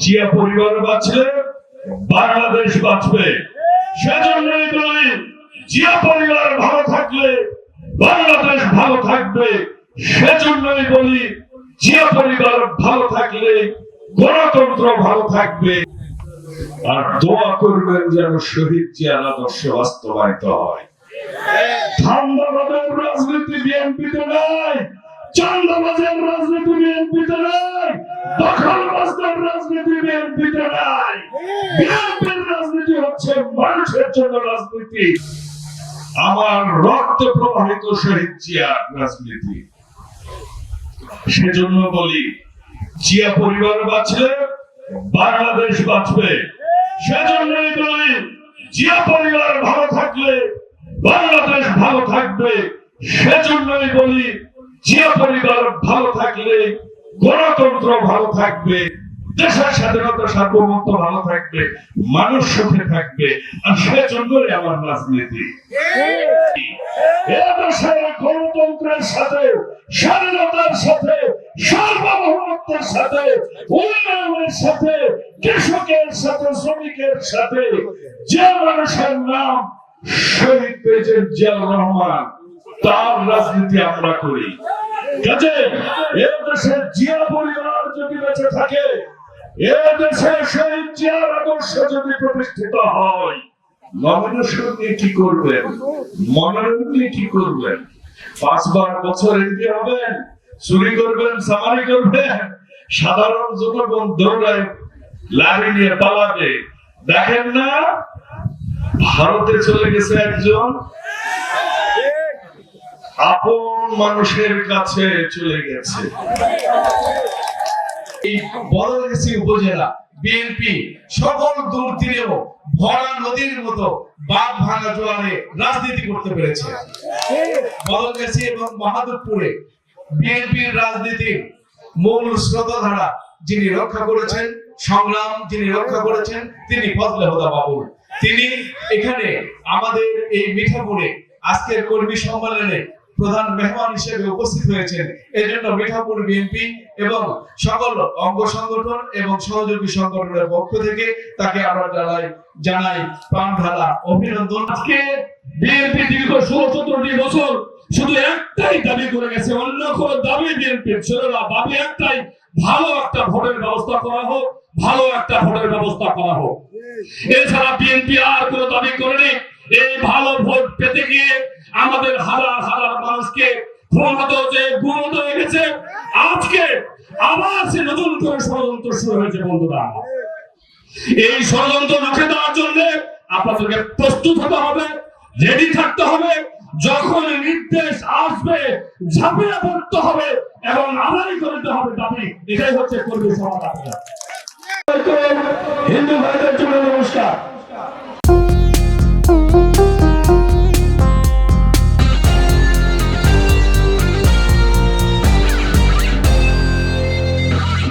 জিয়া পরিবার বাঁচলে বাংলাদেশ বাঁচবে। সেজন্যই বলি জিয়া পরিবার ভালো থাকলে বাংলাদেশ ভালো থাকবে। সেজন্যই বলি জিয়া পরিবার ভালো থাকলে গণতন্ত্র ভালো থাকবে। আর দোয়া করবেন যেন শহীদ জিয়ার আদর্শ বাস্তবায়িত হয়। ধান্দাবাদের রাজনীতি বিএনপিতে নাই, চাঁদাবাজের রাজনীতি বিএনপিতে নাই, দখলবাজদের রাজনীতি বিএনপিতে নাই। বিএনপির রাজনীতি হচ্ছে মানুষের জন্য রাজনীতি। আমার রক্তে প্রবাহিত শহীদ জিয়ার রাজনীতি। সেজন্য বলি জিয়া পরিবার বাঁচলে বাংলাদেশ বাঁচবে। সেজন্যই বলি জিয়া পরিবার ভালো থাকলে বাংলাদেশ ভালো থাকবে। সেজন্যই বলি জিয়া পরিবার ভালো থাকলে গণতন্ত্র ভালো থাকবে, দেশের স্বাধীনতা সার্বভৌমত্ব ভালো থাকবে, মানুষ সুখে থাকবে। আর সেজন্যই আমার রাজনীতি। এদেশের গণতন্ত্রের সাথে, স্বাধীনতার সাথে, সার্বভৌমত্বের সাথে, উন্নয়নের সাথে, কৃষকের সাথে, শ্রমিকের সাথে যে মানুষের নাম শহীদ প্রেসিডেন্ট জিয়াউর রহমান, তার রাজনীতি আমরা করি। কাজে এদেশে জিয়া পরিবার যদি বেঁচে থাকে, এদেশে শহীদ জিয়ার আদর্শ যদি প্রতিষ্ঠিত হয়, নমিনেশন নিয়ে কি করবেন, মনোনয়ন নিয়ে কি করবেন? 5 বছর এমপি হবেন, চুরি করবেন, সামারি করবেন, সাধারণ জনগণ দৌড়ায় লাঠি নিয়ে পালাবে। দেখেন না ভারতে চলে গেছে একজন, আপন মানুষের কাছে চলে গেছে। এই বদলগাছি উপজেলা বিএনপি সকল দূর তীরেও ভরা নদীর মতো বাঁধ ভাঙা জোয়ারে রাজনীতি করতে পেরেছে। বদলগাছি এবং বাহাদুরপুরে বিএনপির রাজনীতির মূল স্রোতধারা যিনি রক্ষা করেছেন, সংগ্রাম যিনি রক্ষা করেছেন, তিনি ফজলে হুদা বাবুল। তিনি এখানে আমাদের এই মিঠাপুরে আজকের কর্মী সম্মেলনে প্রধান মেহমান হিসেবে উপস্থিত হয়েছেন। এজন্য মিঠাপুর বিএনপি এবং সকল অঙ্গ সংগঠন এবং সহযোগী সংগঠনের পক্ষ থেকে তাকে আমরা জানাই প্রাণ ঢালা অভিনন্দন। আজকে বিএনপি দীর্ঘ 16-17 বছর শুধু একটাই দাবি করে গেছে, অন্য কোনো দাবি বিএনপির ছিল না। দাবি একটাই, ভালো একটা ভোটের ব্যবস্থা করা হোক, ভালো একটা ভোটের ব্যবস্থা করা হোক। এছাড়া বিএনপি আর কোনো দাবি করেনি। এই ভালো ভোট পেতে গিয়ে আমাদের হাজার হাজার মানুষকে গুণত হয়ে গেছে। আজকে আবার সে নতুন করে ষড়যন্ত্র শুরু হয়েছে। বন্ধুরা, এই ষড়যন্ত্র রুখে দেওয়ার জন্য আপনাদেরকে প্রস্তুত হতে হবে, রেডি থাকতে হবে। যখন নির্দেশ আসবে ঝাঁপিয়ে পড়তে হবে এবং আদায় করতে হবে দাবি। এটাই হচ্ছে কর্মী সমাজ। হিন্দু ভাই